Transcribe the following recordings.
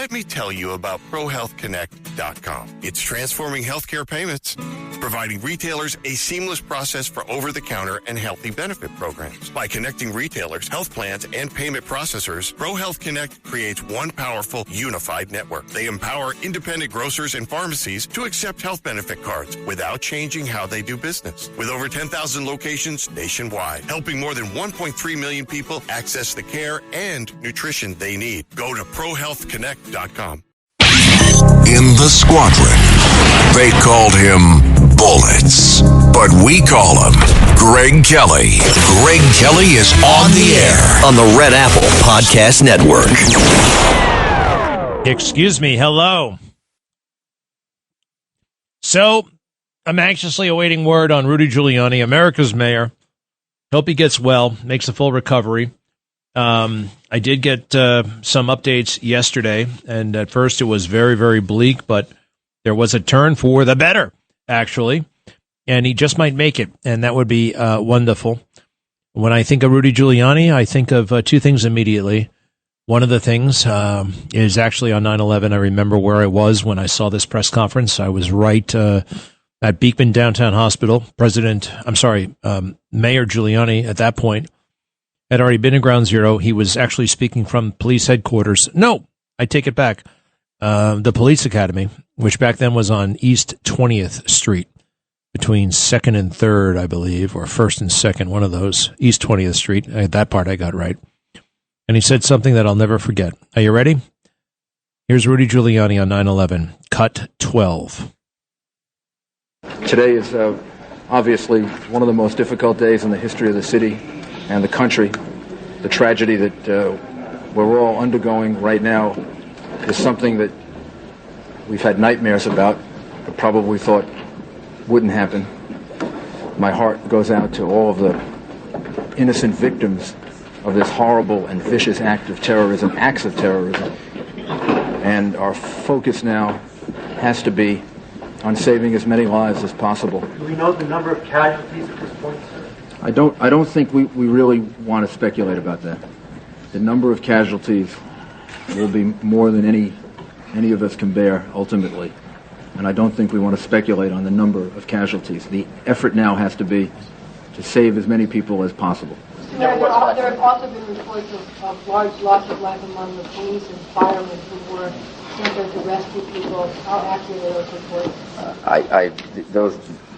Let me tell you about ProHealthConnect.com. It's transforming healthcare payments, providing retailers a seamless process for over-the-counter and healthy benefit programs. By connecting retailers, health plans, and payment processors, ProHealth Connect creates one powerful, unified network. They empower independent grocers and pharmacies to accept health benefit cards without changing how they do business. With over 10,000 locations nationwide, helping more than 1.3 million people access the care and nutrition they need. Go to ProHealthConnect.com. In the squadron, they called him Bullets, but we call him Greg Kelly. Greg Kelly is on the air on the Red Apple Podcast Network. Excuse me. Hello. So, I'm anxiously awaiting word on Rudy Giuliani, America's mayor. Hope he gets well, makes a full recovery. I did get some updates yesterday, and at first it was very, very bleak, but there was a turn for the better, actually, and he just might make it, and that would be wonderful. When I think of Rudy Giuliani, I think of two things immediately. One of the things is actually on 9/11. I remember where I was when I saw this press conference. I was right at Beekman Downtown Hospital. Mayor Giuliani at that point had already been in Ground Zero. He was actually speaking from police headquarters. No, I take it back. The police academy, which back then was on East 20th Street, between 2nd and 3rd, I believe, or 1st and 2nd, one of those. East 20th Street. That part I got right. And he said something that I'll never forget. Are you ready? Here's Rudy Giuliani on 9/11. Cut 12. Today is obviously one of the most difficult days in the history of the city and the country. The tragedy that we're all undergoing right now is something that we've had nightmares about, but probably thought wouldn't happen. My heart goes out to all of the innocent victims of this horrible and vicious acts of terrorism. And our focus now has to be on saving as many lives as possible. Do we know the number of casualties at this point, sir? I don't think we really want to speculate about that. The number of casualties will be more than any of us can bear ultimately. And I don't think we want to speculate on the number of casualties. The effort now has to be to save as many people as possible. There have also been reports of large loss of life among the police and firemen who were sent there to rescue people. How accurate are those reports?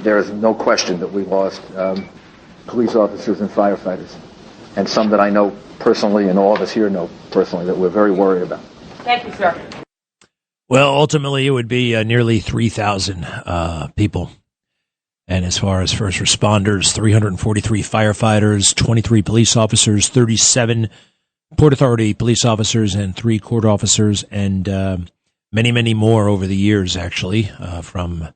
There is no question that we lost police officers and firefighters, and some that I know personally, and all of us here know personally, that we're very worried about. Thank you, sir. Well, ultimately, it would be nearly 3,000 people. And as far as first responders, 343 firefighters, 23 police officers, 37 Port Authority police officers, and 3 court officers, and many, many more over the years, actually, from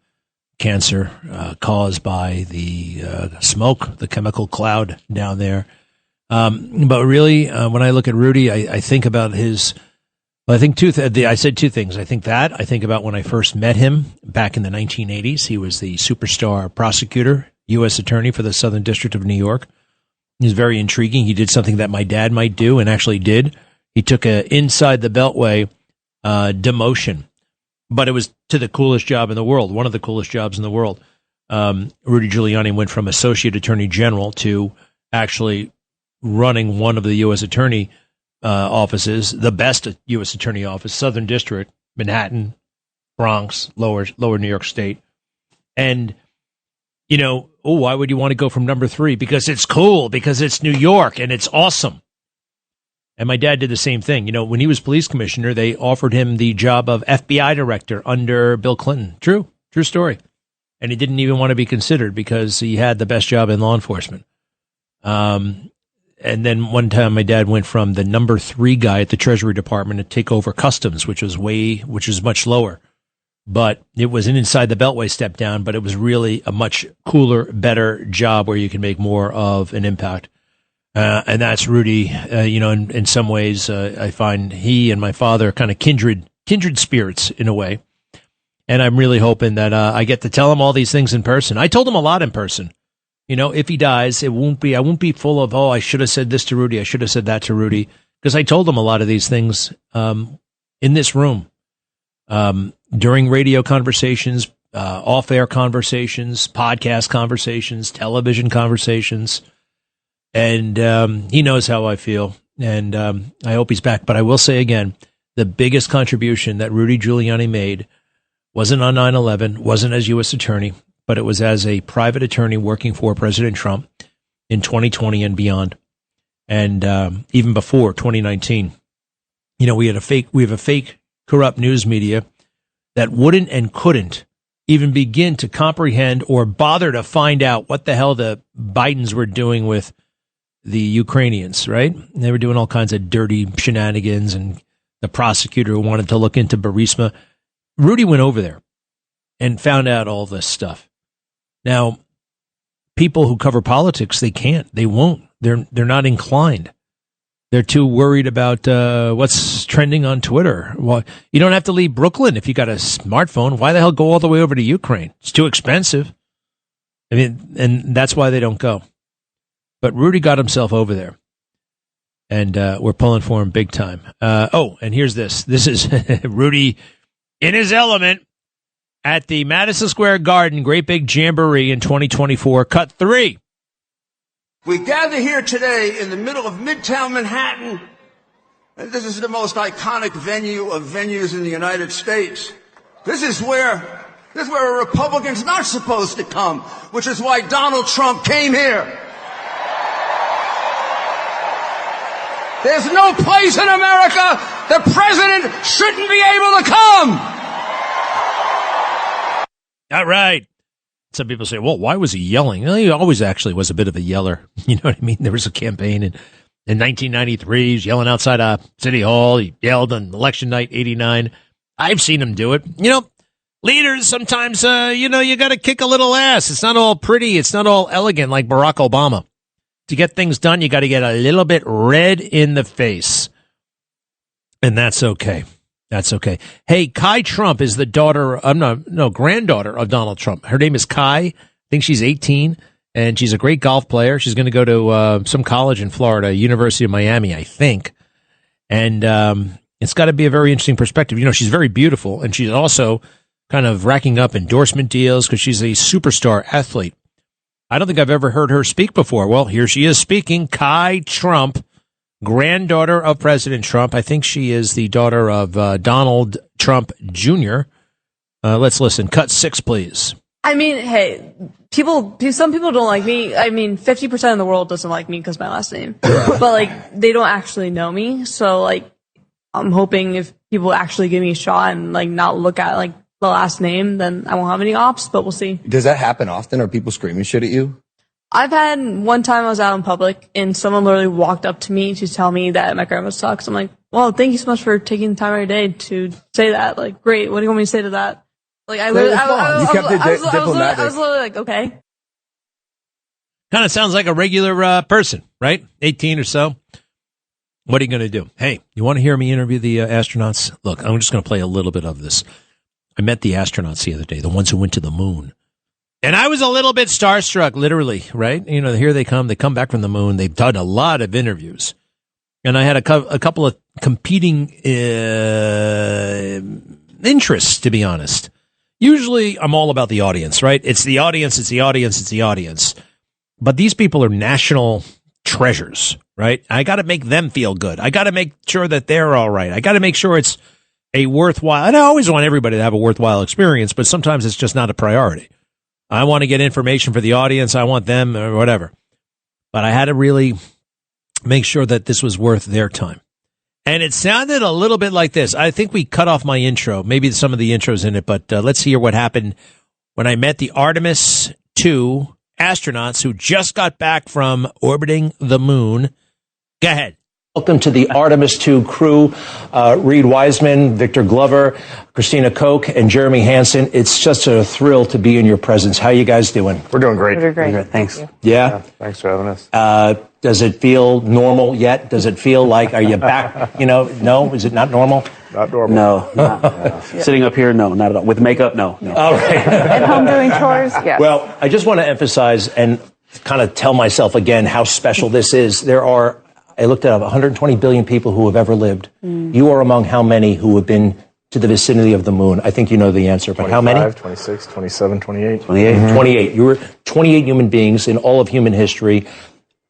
cancer caused by the smoke, the chemical cloud down there. But really, when I look at Rudy, I think about his... Well, I think I said two things. I think about when I first met him back in the 1980s. He was the superstar prosecutor, U.S. attorney for the Southern District of New York. He was very intriguing. He did something that my dad might do, and actually did. He took a inside the Beltway demotion, but it was to the coolest job in the world, one of the coolest jobs in the world. Rudy Giuliani went from associate attorney general to actually running one of the U.S. attorney offices, the best U.S. attorney office, Southern District, Manhattan, Bronx, lower New York State. And, why would you want to go from number 3? Because it's cool, because it's New York, and it's awesome. And my dad did the same thing. When he was police commissioner, they offered him the job of FBI director under Bill Clinton. True story. And he didn't even want to be considered because he had the best job in law enforcement. And then one time my dad went from the number 3 guy at the Treasury Department to take over Customs, which is much lower. But it was an inside the Beltway step down, but it was really a much cooler, better job where you can make more of an impact. And that's Rudy. In some ways, I find he and my father are kind of kindred spirits in a way. And I'm really hoping that I get to tell him all these things in person. I told him a lot in person. If he dies, I won't be full of, I should have said this to Rudy, I should have said that to Rudy, because I told him a lot of these things in this room, during radio conversations, off-air conversations, podcast conversations, television conversations. And he knows how I feel, and I hope he's back. But I will say again, the biggest contribution that Rudy Giuliani made wasn't on 9/11, wasn't as U.S. attorney, but it was as a private attorney working for President Trump in 2020 and beyond. And even before 2019, we have a fake corrupt news media that wouldn't and couldn't even begin to comprehend or bother to find out what the hell the Bidens were doing with the Ukrainians, right? They were doing all kinds of dirty shenanigans, and the prosecutor who wanted to look into Burisma. Rudy went over there and found out all this stuff. Now, people who cover politics, they can't, they won't. They're not inclined. They're too worried about what's trending on Twitter. Well, you don't have to leave Brooklyn if you got a smartphone. Why the hell go all the way over to Ukraine? It's too expensive. I mean, and that's why they don't go. But Rudy got himself over there, and we're pulling for him big time. And here's this. This is Rudy in his element at the Madison Square Garden Great Big Jamboree in 2024, Cut 3. We gather here today in the middle of Midtown Manhattan, and this is the most iconic venue of venues in the United States. This is where a Republican's not supposed to come, which is why Donald Trump came here. There's no place in America the president shouldn't be able to come. All right. Some people say, well, why was he yelling? Well, he always actually was a bit of a yeller. You know what I mean? There was a campaign in 1993. He was yelling outside City Hall. He yelled on election night, 89. I've seen him do it. Leaders, sometimes, you got to kick a little ass. It's not all pretty. It's not all elegant like Barack Obama. To get things done, you got to get a little bit red in the face. And that's okay. That's okay. Hey, Kai Trump is the granddaughter of Donald Trump. Her name is Kai. I think she's 18, and she's a great golf player. She's going to go to some college in Florida, University of Miami, I think. And it's got to be a very interesting perspective. She's very beautiful, and she's also kind of racking up endorsement deals because she's a superstar athlete. I don't think I've ever heard her speak before. Well, here she is speaking. Kai Trump, granddaughter of President Trump. I think she is the daughter of Donald Trump Jr. Let's listen. Cut 6, please. I mean, hey, some people don't like me. I mean, 50% of the world doesn't like me because of my last name. But, they don't actually know me. So, I'm hoping if people actually give me a shot and, not look at, the last name, then I won't have any ops, but we'll see. Does that happen often? Are people screaming shit at you? I've had one time I was out in public and someone literally walked up to me to tell me that my grandma sucks. I'm like, well, thank you so much for taking the time out of your day to say that. Great. What do you want me to say to that? I was literally like, okay. Kind of sounds like a regular person, right? 18 or so. What are you going to do? Hey, you want to hear me interview the astronauts? Look, I'm just going to play a little bit of this. I met the astronauts the other day, the ones who went to the moon. And I was a little bit starstruck, literally, right? Here they come back from the moon. They've done a lot of interviews. And I had a couple of competing interests, to be honest. Usually I'm all about the audience, right? It's the audience. But these people are national treasures, right? I got to make them feel good. I got to make sure that they're all right. I got to make sure it's a worthwhile, and I always want everybody to have a worthwhile experience, but sometimes it's just not a priority. I want to get information for the audience. I want them or whatever. But I had to really make sure that this was worth their time. And it sounded a little bit like this. I think we cut off my intro, maybe some of the intros in it, but let's hear what happened when I met the Artemis II astronauts who just got back from orbiting the moon. Go ahead. Welcome to the Artemis II crew, Reed Wiseman, Victor Glover, Christina Koch, and Jeremy Hansen. It's just a thrill to be in your presence. How you guys doing? We're doing great. We're doing great. Thanks. Yeah? Thanks for having us. Does it feel normal yet? Does it feel like, are you back? No? Is it not normal? Not normal. No. Not, Sitting up here, no, not at all. With makeup, no. All right. At home doing chores, yeah. Well, I just want to emphasize and kind of tell myself again how special this is. There are I looked at 120 billion people who have ever lived. You are among how many who have been to the vicinity of the moon? I think you know the answer, but how many? 26, 27, 28. 28. 28. You were 28 human beings in all of human history.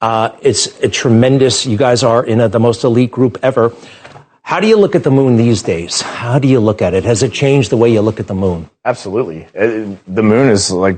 It's a tremendous, you guys are in the most elite group ever. How do you look at the moon these days? How do you look at it? Has it changed the way you look at the moon? Absolutely. The moon is like,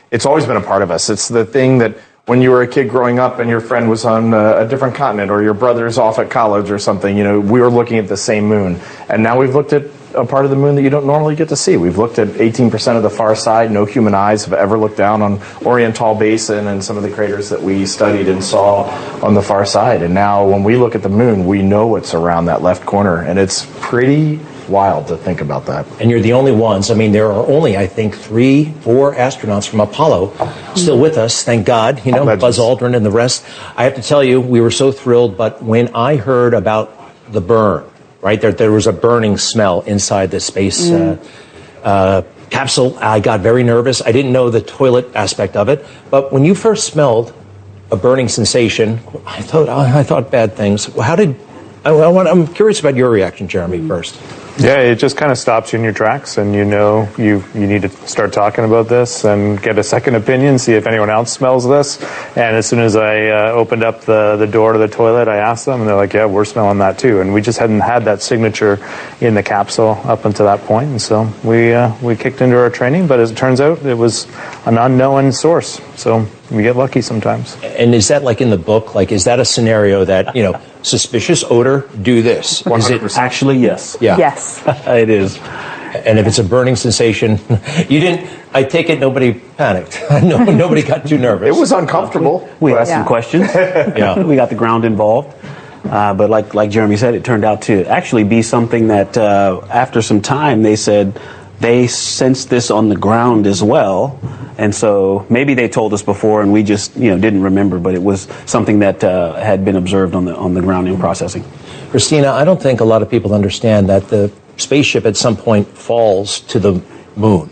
it's always been a part of us. It's the thing that when you were a kid growing up and your friend was on a different continent or your brother's off at college or something, you know, we were looking at the same moon. And now we've looked at a part of the moon that you don't normally get to see. We've looked at 18% of the far side. No human eyes have ever looked down on Oriental Basin and some of the craters that we studied and saw on the far side. And now when we look at the moon, we know what's around that left corner. And it's pretty wild to think about that. And you're the only ones. I mean, there are only, I think, 3-4 astronauts from Apollo still with us. Thank God. You know, Buzz Aldrin and the rest. I have to tell you, we were so thrilled. But when I heard about the burn, right, there was a burning smell inside the space capsule, I got very nervous. I didn't know the toilet aspect of it. But when you first smelled a burning sensation, I thought bad things. I'm curious about your reaction, Jeremy, first. Yeah, it just kind of stops you in your tracks, and you know you need to start talking about this and get a second opinion, see if anyone else smells this. And as soon as I opened up the door to the toilet, I asked them, and they're like, yeah, we're smelling that too. And we just hadn't had that signature in the capsule up until that point. And so we kicked into our training, but as it turns out, it was an unknown source. So we get lucky sometimes. And is that like in the book? Like, is that a scenario that, you know, suspicious odor, do this? 100%. Is it actually, yes. Yeah. Yes. It is. And if it's a burning sensation, I take it nobody panicked. Nobody got too nervous. It was uncomfortable. We asked some questions. Yeah. We got the ground involved. But like Jeremy said, it turned out to actually be something that after some time they said they sensed this on the ground as well. And so maybe they told us before and we just didn't remember, but it was something that had been observed on the ground in processing. Christina, I don't think a lot of people understand that the spaceship at some point falls to the moon.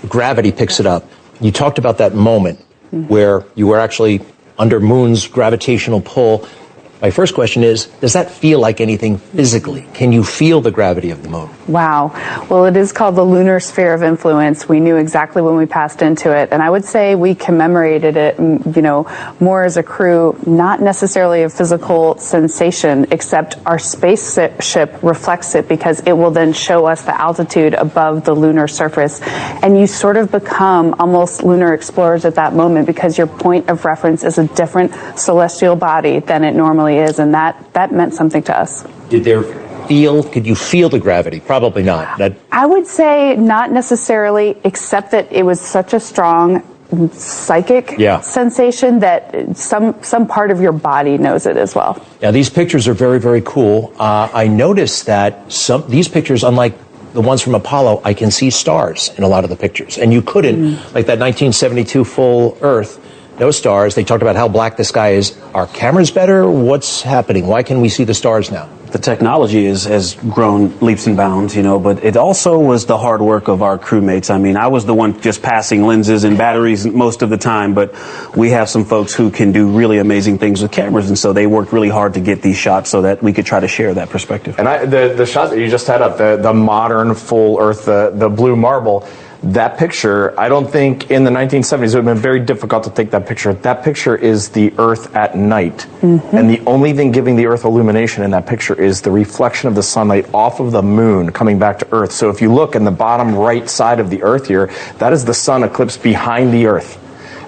Gravity picks it up. You talked about that moment where you were actually under moon's gravitational pull. My first question is, does that feel like anything physically? Can you feel the gravity of the moon? Wow. Well, it is called the lunar sphere of influence. We knew exactly when we passed into it. And I would say we commemorated it, more as a crew, not necessarily a physical sensation, except our spaceship reflects it because it will then show us the altitude above the lunar surface. And you sort of become almost lunar explorers at that moment because your point of reference is a different celestial body than it normally is, and that meant something to us. Could you feel the gravity? Probably not. I would say not necessarily, except that it was such a strong psychic sensation that some part of your body knows it as well. Yeah, these pictures are very, very cool. I noticed that these pictures, unlike the ones from Apollo, I can see stars in a lot of the pictures, and you couldn't, like that 1972 full Earth. No stars. They talked about how black the sky is. Are cameras better? What's happening? Why can we see the stars now? The technology has grown leaps and bounds, but it also was the hard work of our crewmates. I mean, I was the one just passing lenses and batteries most of the time, but we have some folks who can do really amazing things with cameras, and so they worked really hard to get these shots so that we could try to share that perspective. And the shot that you just had up, the modern full Earth, the blue marble, that picture, I don't think in the 1970s it would have been very difficult to take that picture. That picture is the Earth at night. And the only thing giving the Earth illumination in that picture is the reflection of the sunlight off of the moon coming back to Earth. So if you look in the bottom right side of the Earth here, that is the sun eclipse behind the Earth.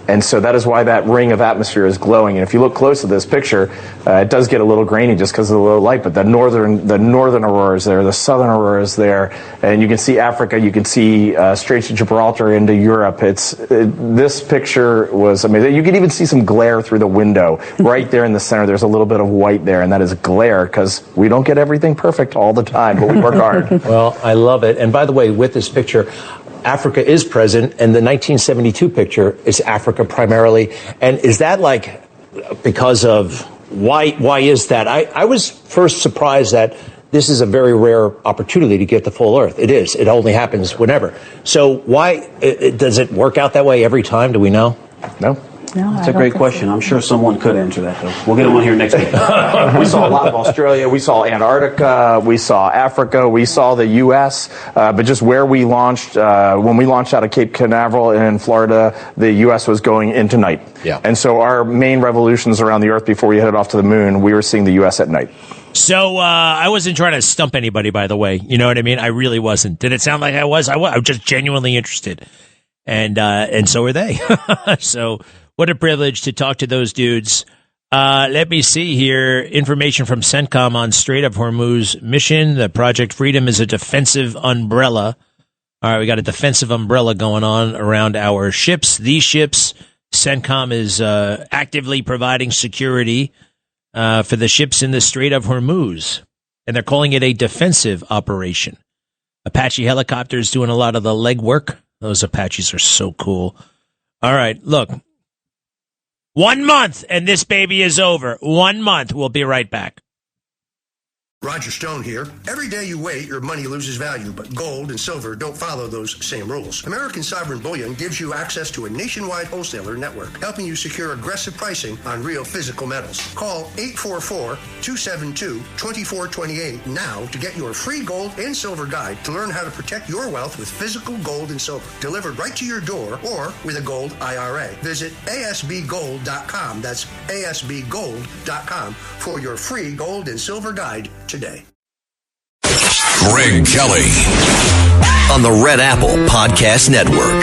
And so that is why that ring of atmosphere is glowing. And if you look close at this picture, it does get a little grainy just because of the low light, but the northern aurora is there, the southern aurora is there, and you can see Africa, you can see Straits of Gibraltar into Europe. This picture was amazing. You can even see some glare through the window. Right there in the center, there's a little bit of white there, and that is glare because we don't get everything perfect all the time, but we work hard. Well, I love it. And by the way, with this picture, Africa is present, and the 1972 picture is Africa primarily. And is that like because of why is that? I was first surprised that this is a very rare opportunity to get the full Earth. It is. It only happens whenever. So why does it work out that way every time? Do we know? No. No, That's a great question. I'm sure someone could answer that, though. We'll get them on here next week. We saw a lot of Australia. We saw Antarctica. We saw Africa. We saw the U.S. But just where we launched, when we launched out of Cape Canaveral in Florida, the U.S. was going into night. Yeah. And so our main revolutions around the Earth before we headed off to the moon, we were seeing the U.S. at night. So I wasn't trying to stump anybody, by the way. You know what I mean? I really wasn't. Did it sound like I was? I was just genuinely interested. And so are they. So what a privilege to talk to those dudes. Let me see here. Information from CENTCOM on Strait of Hormuz mission. The Project Freedom is a defensive umbrella. All right, we got a defensive umbrella going on around our ships. These ships, CENTCOM is actively providing security for the ships in the Strait of Hormuz. And they're calling it a defensive operation. Apache helicopters doing a lot of the legwork. Those Apaches are so cool. All right, look. 1 month, and this baby is over. 1 month. We'll be right back. Roger Stone here. Every day you wait, your money loses value, but gold and silver don't follow those same rules. American Sovereign Bullion gives you access to a nationwide wholesaler network, helping you secure aggressive pricing on real physical metals. Call 844-272-2428 now to get your free gold and silver guide to learn how to protect your wealth with physical gold and silver, delivered right to your door or with a gold IRA. Visit ASBGold.com. That's ASBGold.com for your free gold and silver guide today. Greg Kelly on the Red Apple Podcast Network.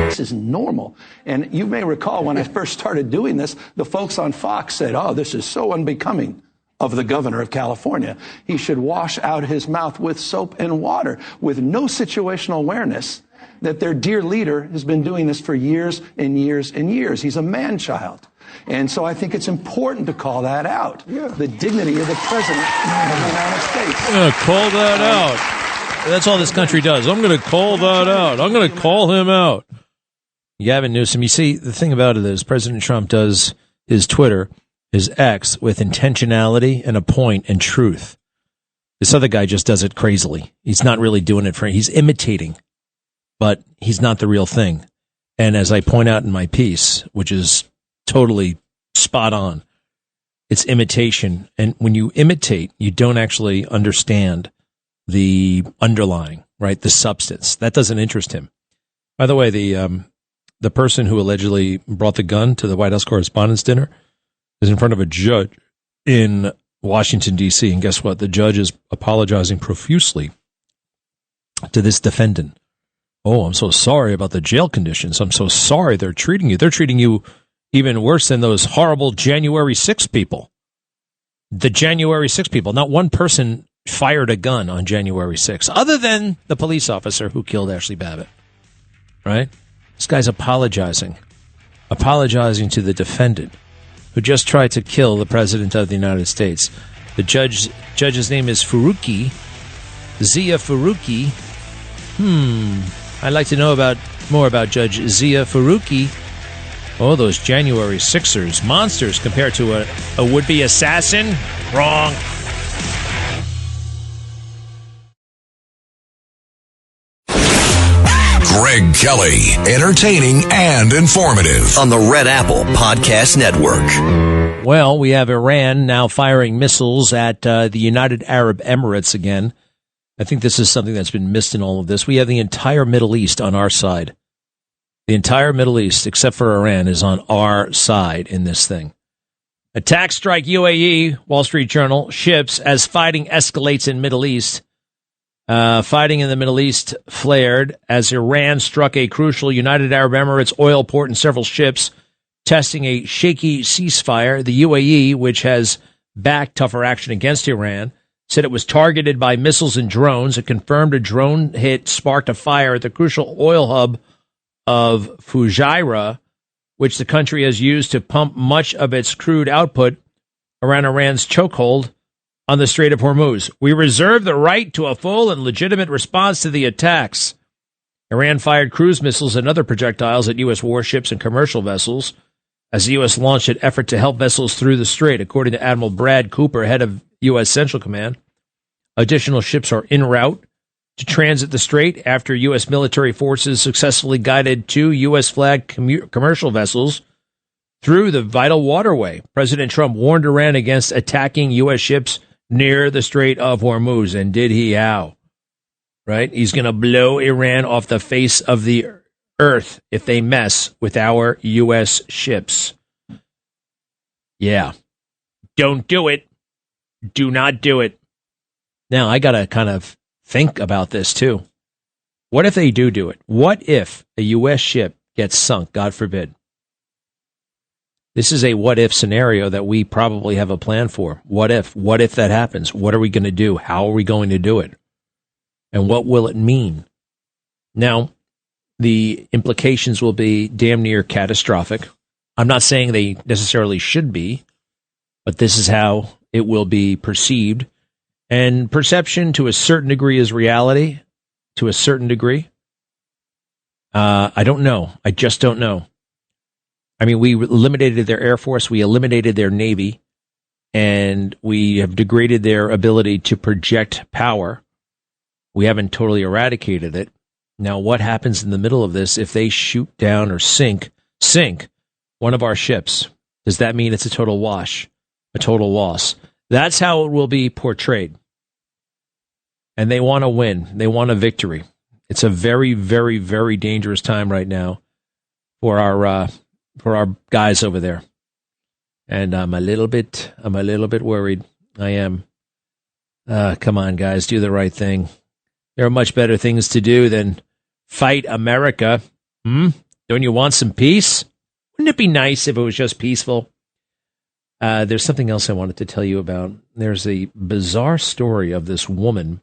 This is normal. And you may recall when I first started doing this, the folks on Fox said, oh, this is so unbecoming of the governor of California. He should wash out his mouth with soap and water, with no situational awareness that their dear leader has been doing this for years and years and years. He's a man-child. And so I think it's important to call that out. Yeah. The dignity of the president of the United States. I'm going to call that out. That's all this country does. I'm going to call that out. I'm going to call him out. Gavin Newsom, you see, the thing about it is President Trump does his Twitter, his X, with intentionality and a point and truth. This other guy just does it crazily. He's not really doing it he's imitating, but he's not the real thing. And as I point out in my piece, which is totally spot on, it's imitation. And when you imitate, you don't actually understand the underlying, right? The substance. That doesn't interest him. By the way, the person who allegedly brought the gun to the White House Correspondents' Dinner is in front of a judge in Washington, D.C. And guess what? The judge is apologizing profusely to this defendant. Oh, I'm so sorry about the jail conditions. I'm so sorry they're treating you. They're treating you even worse than those horrible January 6 people. The January 6 people. Not one person fired a gun on January 6, other than the police officer who killed Ashley Babbitt. Right? This guy's apologizing to the defendant who just tried to kill the president of the United States. The judge's name is Faruqi, Zia Faruqi. I'd like to know more about Judge Zia Faruqi. Oh, those January 6ers, monsters compared to a would-be assassin? Wrong. Greg Kelly, entertaining and informative on the Red Apple Podcast Network. Well, we have Iran now firing missiles at the United Arab Emirates again. I think this is something that's been missed in all of this. We have the entire Middle East on our side. The entire Middle East, except for Iran, is on our side in this thing. Attack strike UAE, Wall Street Journal, ships as fighting escalates in Middle East. Fighting in the Middle East flared as Iran struck a crucial United Arab Emirates oil port and several ships, testing a shaky ceasefire. The UAE, which has backed tougher action against Iran, said it was targeted by missiles and drones. It confirmed a drone hit sparked a fire at the crucial oil hub of Fujairah, which the country has used to pump much of its crude output around Iran's chokehold on the Strait of Hormuz. We reserve the right to a full and legitimate response to the attacks. Iran fired cruise missiles and other projectiles at U.S. warships and commercial vessels as the U.S. launched an effort to help vessels through the strait, according to Admiral Brad Cooper, head of U.S. Central Command. Additional ships are en route to transit the strait after U.S. military forces successfully guided two U.S.-flagged commercial vessels through the vital waterway. President Trump warned Iran against attacking U.S. ships near the Strait of Hormuz. And did he how? Right? He's going to blow Iran off the face of the earth if they mess with our U.S. ships. Yeah. Don't do it. Do not do it. Now, I got to kind of think about this, too. What if they do it? What if a U.S. ship gets sunk, God forbid? This is a what-if scenario that we probably have a plan for. What if? What if that happens? What are we going to do? How are we going to do it? And what will it mean? Now, the implications will be damn near catastrophic. I'm not saying they necessarily should be, but this is how it will be perceived. And perception, to a certain degree, is reality, to a certain degree. I don't know. I just don't know. I mean, we eliminated their Air Force, we eliminated their Navy, and we have degraded their ability to project power. We haven't totally eradicated it. Now, what happens in the middle of this if they shoot down or sink one of our ships? Does that mean it's a total wash, a total loss? That's how it will be portrayed. And they want to win. They want a victory. It's a very, very, very dangerous time right now for our guys over there. And I'm a little bit worried. I am. Come on, guys, do the right thing. There are much better things to do than fight America. Don't you want some peace? Wouldn't it be nice if it was just peaceful? There's something else I wanted to tell you about. There's a bizarre story of this woman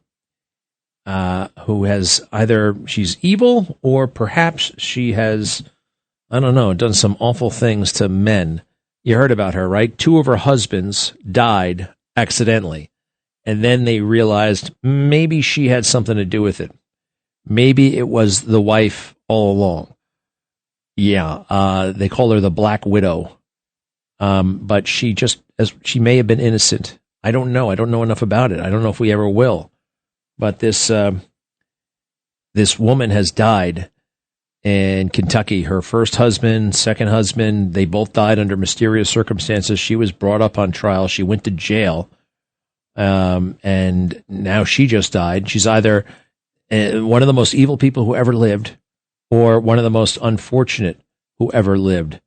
who has either she's evil or perhaps she has, I don't know, done some awful things to men. You heard about her, right? 2 of her husbands died accidentally. And then they realized maybe she had something to do with it. Maybe it was the wife all along. Yeah, they call her the Black Widow. But she may have been innocent. I don't know. I don't know enough about it. I don't know if we ever will. But this woman has died in Kentucky. Her first husband, second husband, they both died under mysterious circumstances. She was brought up on trial. She went to jail. And now she just died. She's either one of the most evil people who ever lived or one of the most unfortunate who ever lived.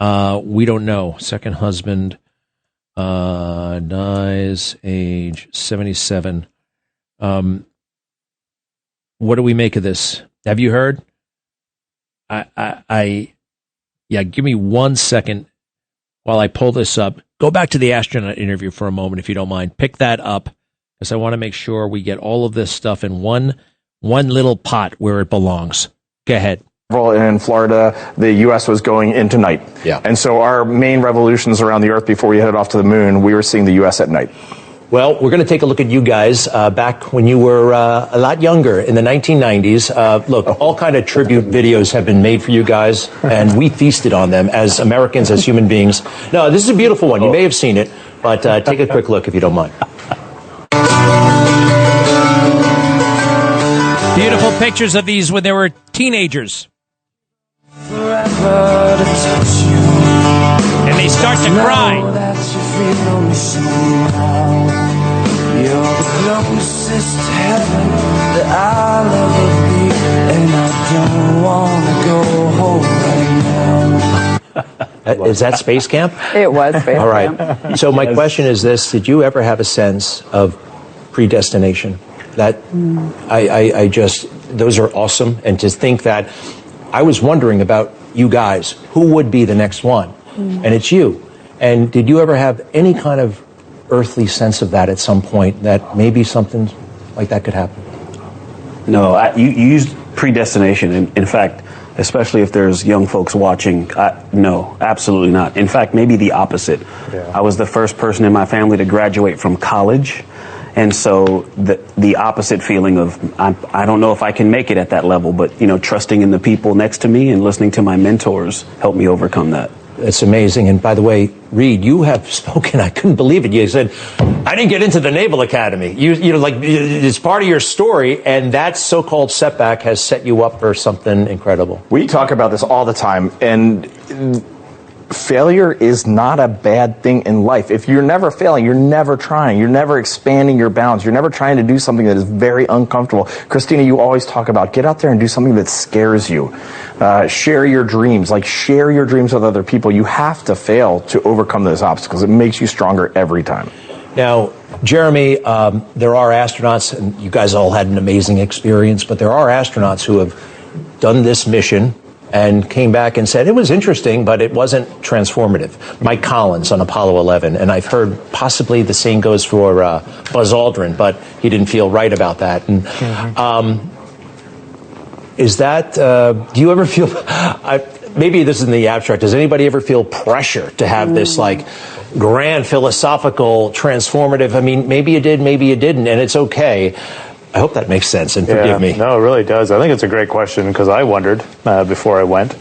We don't know. Second husband dies age 77. What do we make of this? Have you heard? Give me 1 second while I pull this up. Go back to the astronaut interview for a moment, if you don't mind. Pick that up, because I want to make sure we get all of this stuff in one little pot where it belongs. Go ahead. In Florida, the U.S. was going into night. Yeah. And so our main revolutions around the Earth before we headed off to the moon, we were seeing the U.S. at night. Well, we're going to take a look at you guys back when you were a lot younger in the 1990s. Look, all kind of tribute videos have been made for you guys, and we feasted on them as Americans, as human beings. No, this is a beautiful one. You may have seen it, but take a quick look if you don't mind. Beautiful pictures of these when they were teenagers. Forever to touch you. And they start to cry. That you feel me somehow. You're the closest to heaven that I'll ever be, and I don't want to go home right now. Is that Space Camp? It was Space Camp. All right. So my question is this: did you ever have a sense of predestination? That I just, those are awesome, and to think that I was wondering about you guys, who would be the next one? And it's you. And did you ever have any kind of earthly sense of that at some point, that maybe something like that could happen? No, you used predestination. In fact, especially if there's young folks watching, no, absolutely not. In fact, maybe the opposite. Yeah. I was the first person in my family to graduate from college. And so the opposite feeling of, I don't know if I can make it at that level, but, trusting in the people next to me and listening to my mentors helped me overcome that. It's amazing. And by the way, Reed, you have spoken. I couldn't believe it. You said, I didn't get into the Naval Academy. It's part of your story, and that so-called setback has set you up for something incredible. We talk about this all the time, and failure is not a bad thing in life. If you're never failing, you're never trying, you're never expanding your bounds, you're never trying to do something that is very uncomfortable. Christina, you always talk about get out there and do something that scares you. Share your dreams, share your dreams with other people. You have to fail to overcome those obstacles. It makes you stronger every time. Now, Jeremy, there are astronauts, and you guys all had an amazing experience, but there are astronauts who have done this mission and came back and said it was interesting, but it wasn't transformative. Mike Collins on Apollo 11, and I've heard possibly the same goes for Buzz Aldrin, but he didn't feel right about that. And is that? Do you ever feel? Maybe this is in the abstract. Does anybody ever feel pressure to have this grand philosophical transformative? I mean, maybe you did, maybe you didn't, and it's okay. I hope that makes sense, and forgive me. No, it really does. I think it's a great question because I wondered before I went.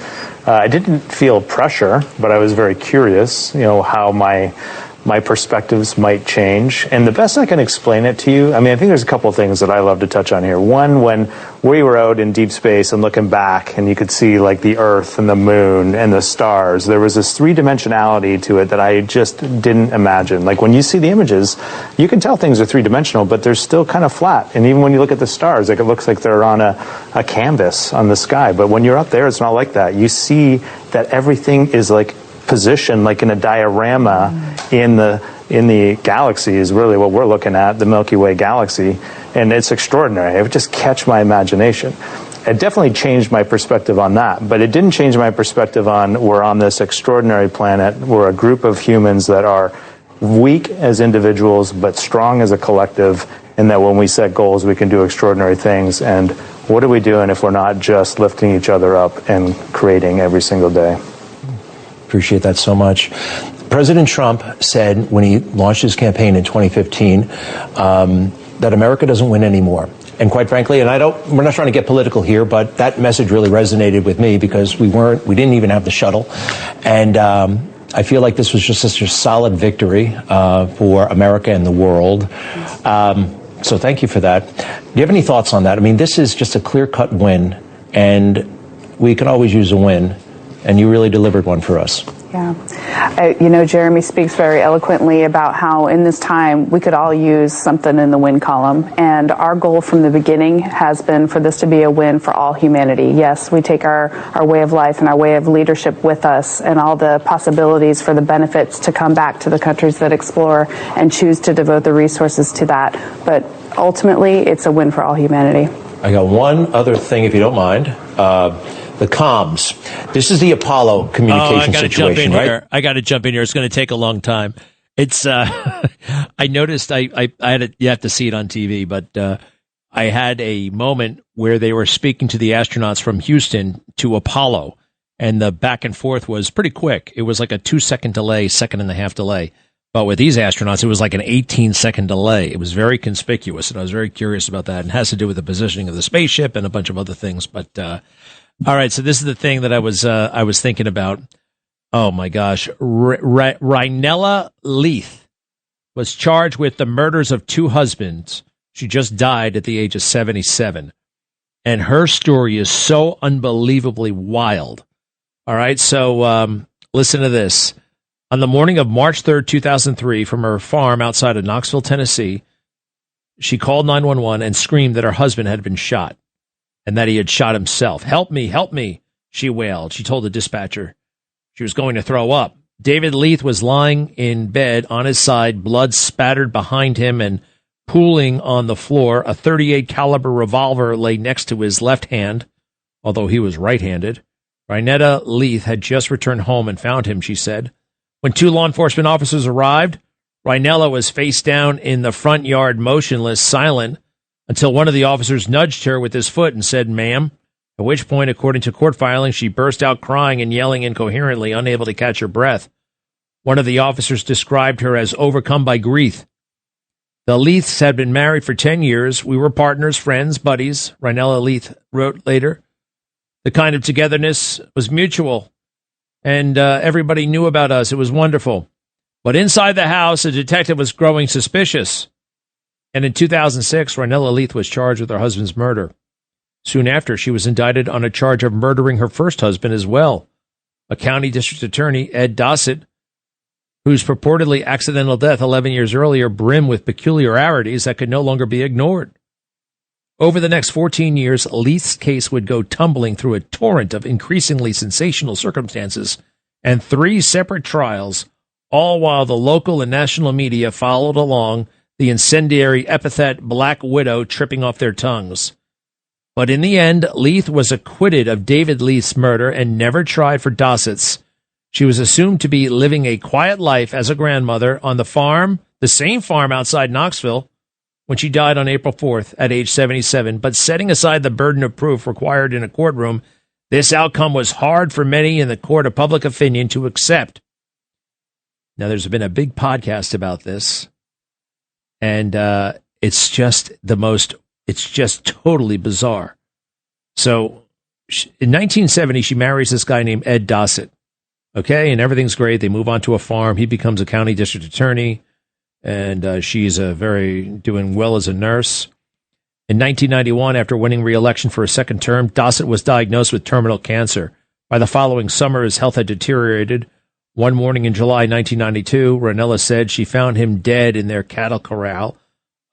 I didn't feel pressure, but I was very curious, how my perspectives might change. And the best I can explain it to you, I think there's a couple of things that I love to touch on here. One, when we were out in deep space and looking back and you could see the Earth and the moon and the stars, there was this three-dimensionality to it that I just didn't imagine. When you see the images, you can tell things are three-dimensional, but they're still kind of flat. And even when you look at the stars, it looks like they're on a canvas on the sky. But when you're up there, it's not like that. You see that everything is positioned in a diorama in the galaxy is really what we're looking at, the Milky Way galaxy, and it's extraordinary. It would just catch my imagination. It definitely changed my perspective on that, but it didn't change my perspective on we're on this extraordinary planet. We're a group of humans that are weak as individuals but strong as a collective, and that when we set goals we can do extraordinary things. And what are we doing if we're not just lifting each other up and creating every single day? Appreciate that so much. President Trump said when he launched his campaign in 2015 that America doesn't win anymore. And quite frankly, and we're not trying to get political here, but that message really resonated with me because we didn't even have the shuttle. And I feel like this was just such a solid victory for America and the world. So thank you for that. Do you have any thoughts on that? This is just a clear-cut win, and we can always use a win. And you really delivered one for us. Yeah. Jeremy speaks very eloquently about how in this time we could all use something in the win column. And our goal from the beginning has been for this to be a win for all humanity. Yes, we take our way of life and our way of leadership with us and all the possibilities for the benefits to come back to the countries that explore and choose to devote the resources to that. But ultimately, it's a win for all humanity. I got one other thing, if you don't mind. The comms. This is the Apollo communication situation, right? I got to jump in here. It's going to take a long time. It's. I noticed. I had. You have to see it on TV, but I had a moment where they were speaking to the astronauts from Houston to Apollo, and the back and forth was pretty quick. It was like a 2-second delay, 1.5-second delay. But with these astronauts, it was like an 18-second delay. It was very conspicuous, and I was very curious about that. And it has to do with the positioning of the spaceship and a bunch of other things, but. All right, so this is the thing that I was thinking about. Oh my gosh, Rhinella Leith was charged with the murders of 2 husbands. She just died at the age of 77, and her story is so unbelievably wild. All right, so listen to this. On the morning of March 3rd, 2003, from her farm outside of Knoxville, Tennessee, she called 911 and screamed that her husband had been shot and that he had shot himself. Help me, she wailed. She told the dispatcher she was going to throw up. David Leith was lying in bed on his side, blood spattered behind him and pooling on the floor. A .38 caliber revolver lay next to his left hand, although he was right-handed. Rhinella Leith had just returned home and found him, she said. When 2 law enforcement officers arrived, Rhinella was face down in the front yard, motionless, silent, until one of the officers nudged her with his foot and said, "Ma'am," at which point, according to court filings, she burst out crying and yelling incoherently, unable to catch her breath. One of the officers described her as overcome by grief. The Leiths had been married for 10 years. We were partners, friends, buddies, Rhinella Leith wrote later. The kind of togetherness was mutual, and everybody knew about us. It was wonderful. But inside the house, a detective was growing suspicious. And in 2006, Rhinella Leith was charged with her husband's murder. Soon after, she was indicted on a charge of murdering her first husband as well. a county district attorney, Ed Dossett, whose purportedly accidental death 11 years earlier brimmed with peculiarities that could no longer be ignored. Over the next 14 years, Leith's case would go tumbling through a torrent of increasingly sensational circumstances and 3 separate trials, all while the local and national media followed along, the incendiary epithet Black Widow tripping off their tongues. But in the end, Leith was acquitted of David Leith's murder and never tried for Dossett's. She was assumed to be living a quiet life as a grandmother on the farm, the same farm outside Knoxville, when she died on April 4th at age 77. But setting aside the burden of proof required in a courtroom, this outcome was hard for many in the court of public opinion to accept. Now, there's been a big podcast about this, and it's just totally bizarre. So, in 1970, she marries this guy named Ed Dossett. Okay, and everything's great. They move on to a farm. He becomes a county district attorney, and she's doing well as a nurse. In 1991, after winning re-election for a second term, Dossett was diagnosed with terminal cancer. By the following summer, his health had deteriorated. One morning in July 1992, Ranella said she found him dead in their cattle corral,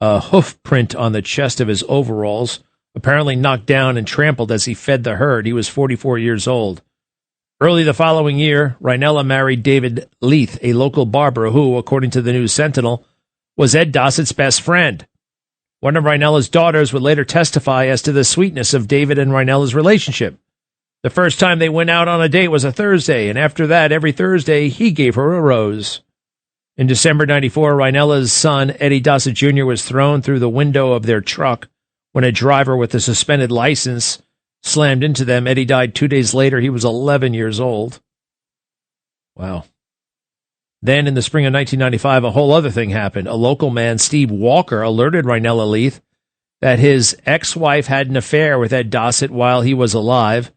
a hoof print on the chest of his overalls, apparently knocked down and trampled as he fed the herd. He was 44 years old. Early the following year, Ranella married David Leith, a local barber who, according to the News Sentinel, was Ed Dossett's best friend. One of Ranella's daughters would later testify as to the sweetness of David and Ranella's relationship. The first time they went out on a date was a Thursday, and after that, every Thursday, he gave her a rose. In December 94, Ranella's son, Eddie Dossett Jr., was thrown through the window of their truck when a driver with a suspended license slammed into them. Eddie died 2 days later. He was 11 years old. Wow. Then in the spring of 1995, a whole other thing happened. A local man, Steve Walker, alerted Ranella Leith that his ex-wife had an affair with Ed Dossett while he was alive,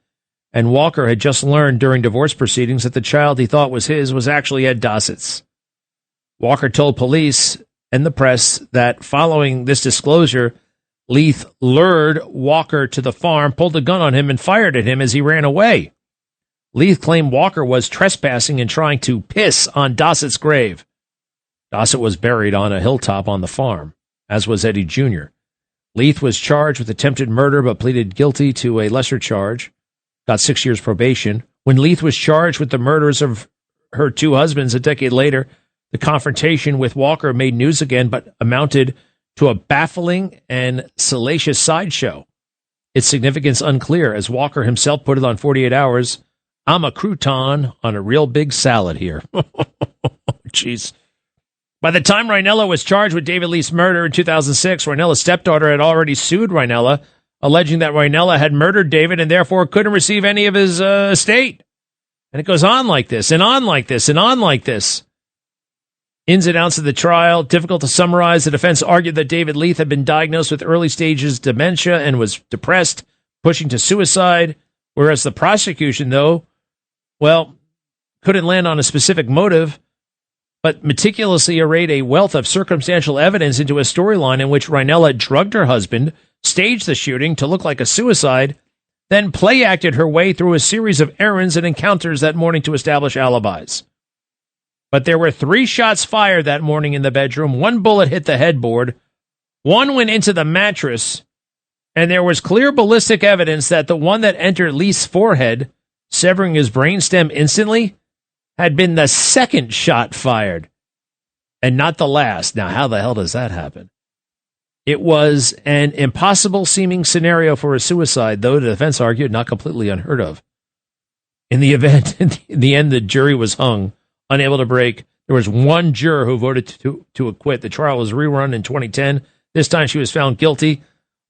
and Walker had just learned during divorce proceedings that the child he thought was his was actually Ed Dossett's. Walker told police and the press that following this disclosure, Leith lured Walker to the farm, pulled a gun on him, and fired at him as he ran away. Leith claimed Walker was trespassing and trying to piss on Dossett's grave. Dossett was buried on a hilltop on the farm, as was Eddie Jr. Leith was charged with attempted murder but pleaded guilty to a lesser charge, got 6 years probation. When Leith was charged with the murders of her 2 husbands a decade later, the confrontation with Walker made news again but amounted to a baffling and salacious sideshow. Its significance unclear, as Walker himself put it on 48 Hours, "I'm a crouton on a real big salad here." Jeez. By the time Ranella was charged with David Leith's murder in 2006, Ranella's stepdaughter had already sued Ranella, alleging that Ranella had murdered David and therefore couldn't receive any of his estate. And it goes on like this, and on like this, and on like this. Ins and outs of the trial, difficult to summarize. The defense argued that David Leith had been diagnosed with early stages dementia and was depressed, pushing to suicide, whereas the prosecution, though, couldn't land on a specific motive, but meticulously arrayed a wealth of circumstantial evidence into a storyline in which Ranella drugged her husband, staged the shooting to look like a suicide, then play-acted her way through a series of errands and encounters that morning to establish alibis. But there were 3 shots fired that morning in the bedroom. 1 bullet hit the headboard. 1 went into the mattress. And there was clear ballistic evidence that the one that entered Leith's forehead, severing his brainstem instantly, had been the second shot fired, and not the last. Now, how the hell does that happen? It was an impossible-seeming scenario for a suicide, though the defense argued not completely unheard of. In the event, in the end, the jury was hung, unable to break. There was 1 juror who voted to acquit. The trial was rerun in 2010. This time she was found guilty.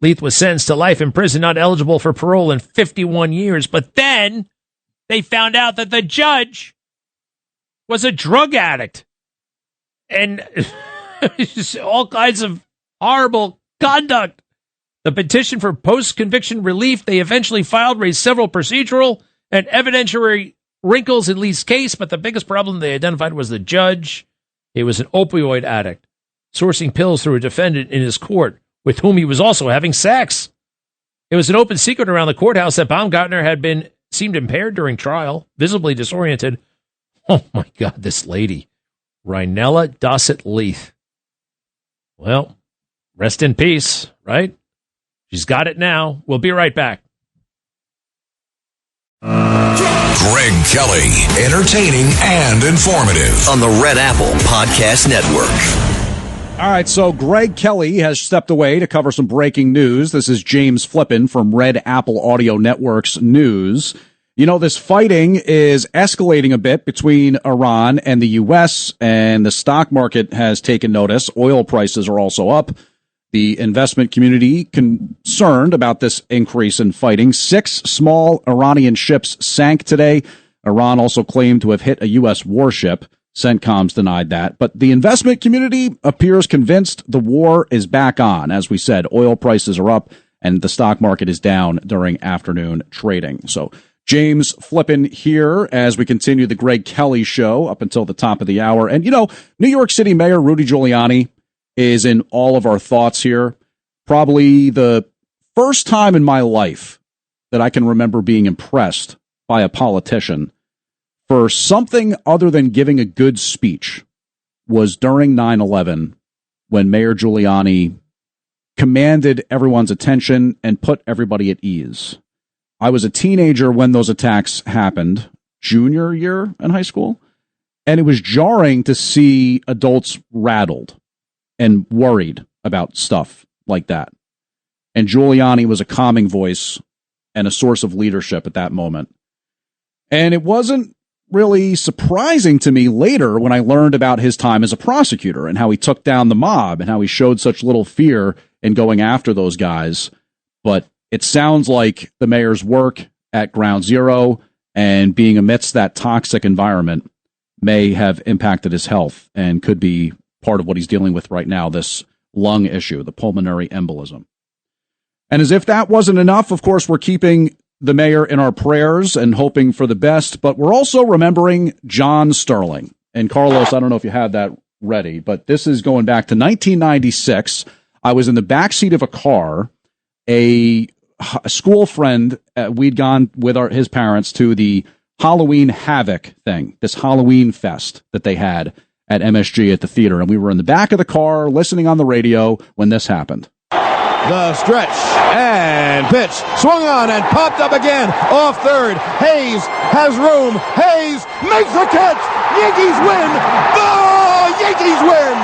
Leith was sentenced to life in prison, not eligible for parole in 51 years. But then they found out that the judge was a drug addict. And all kinds of horrible conduct. The petition for post-conviction relief they eventually filed raised several procedural and evidentiary wrinkles in Leith's case, but the biggest problem they identified was the judge. He was an opioid addict, sourcing pills through a defendant in his court, with whom he was also having sex. It was an open secret around the courthouse that Baumgartner had been seemed impaired during trial, visibly disoriented. Oh, my God, this lady, Rhinella Dossett Leith. Well, rest in peace, right? She's got it now. We'll be right back. Greg Kelly, entertaining and informative on the Red Apple Podcast Network. All right, so Greg Kelly has stepped away to cover some breaking news. This is James Flippin from Red Apple Audio Network's news. You know, this fighting is escalating a bit between Iran and the U.S., and the stock market has taken notice. Oil prices are also up. The investment community concerned about this increase in fighting. 6 small Iranian ships sank today. Iran also claimed to have hit a U.S. warship. CENTCOM's denied that. But the investment community appears convinced the war is back on. As we said, oil prices are up and the stock market is down during afternoon trading. So James Flippin here as we continue the Greg Kelly show up until the top of the hour. And, you know, New York City Mayor Rudy Giuliani is in all of our thoughts here. Probably the first time in my life that I can remember being impressed by a politician for something other than giving a good speech was during 9/11 when Mayor Giuliani commanded everyone's attention and put everybody at ease. I was a teenager when those attacks happened, junior year in high school, and it was jarring to see adults rattled and worried about stuff like that. And Giuliani was a calming voice and a source of leadership at that moment. And it wasn't really surprising to me later when I learned about his time as a prosecutor and how he took down the mob and how he showed such little fear in going after those guys. But it sounds like the mayor's work at Ground Zero and being amidst that toxic environment may have impacted his health and could be part of what he's dealing with right now, this lung issue, the pulmonary embolism. And as if that wasn't enough, of course, we're keeping the mayor in our prayers and hoping for the best, but we're also remembering John Sterling. And Carlos, I don't know if you had that ready, but this is going back to 1996. I was in the backseat of a car. A school friend, we'd gone with his parents to the Halloween Havoc thing, this Halloween fest that they had at MSG at the theater. And we were in the back of the car listening on the radio when this happened. The stretch and pitch swung on and popped up again off third. Hayes has room. Hayes makes the catch. Yankees win. The Yankees win.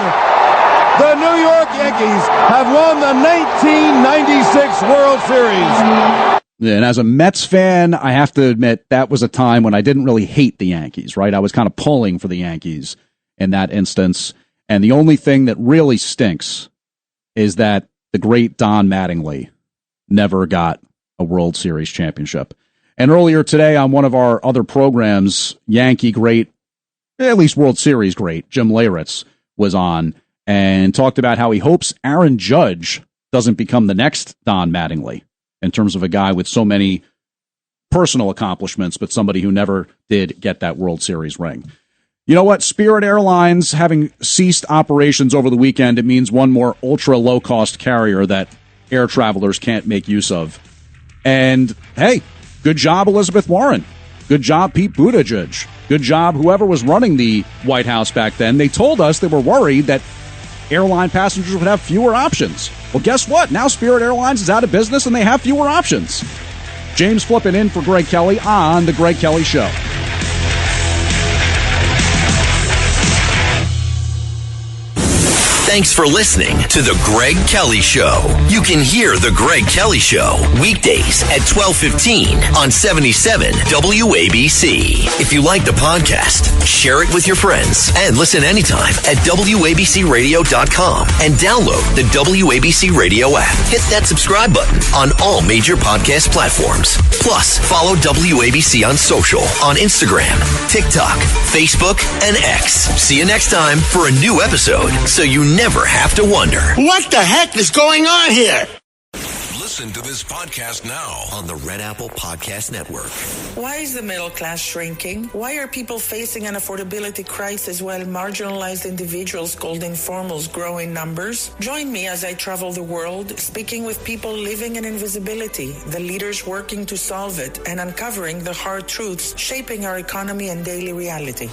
The New York Yankees have won the 1996 World Series. And as a Mets fan, I have to admit that was a time when I didn't really hate the Yankees, right? I was kind of pulling for the Yankees in that instance. And the only thing that really stinks is that the great Don Mattingly never got a World Series championship. And earlier today on one of our other programs, Yankee great, at least World Series great, Jim Leyritz was on and talked about how he hopes Aaron Judge doesn't become the next Don Mattingly in terms of a guy with so many personal accomplishments, but somebody who never did get that World Series ring. You know what? Spirit Airlines having ceased operations over the weekend, it means one more ultra low-cost carrier that air travelers can't make use of. And, hey, good job, Elizabeth Warren. Good job, Pete Buttigieg. Good job, whoever was running the White House back then. They told us they were worried that airline passengers would have fewer options. Well, guess what? Now Spirit Airlines is out of business and they have fewer options. James Flippin in for Greg Kelly on The Greg Kelly Show. Thanks for listening to The Greg Kelly Show. You can hear The Greg Kelly Show weekdays at 12:15 on 77 WABC. If you like the podcast, share it with your friends and listen anytime at WABCRadio.com and download the WABC Radio app. Hit that subscribe button on all major podcast platforms. Plus, follow WABC on social on Instagram, TikTok, Facebook, and X. See you next time for a new episode so you never have to wonder. What the heck is going on here? Listen to this podcast now on the Red Apple Podcast Network. Why is the middle class shrinking? Why are people facing an affordability crisis while marginalized individuals called informals grow in numbers? Join me as I travel the world, speaking with people living in invisibility, the leaders working to solve it, and uncovering the hard truths shaping our economy and daily reality.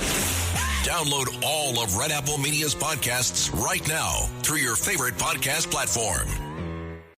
Download all of Red Apple Media's podcasts right now through your favorite podcast platform.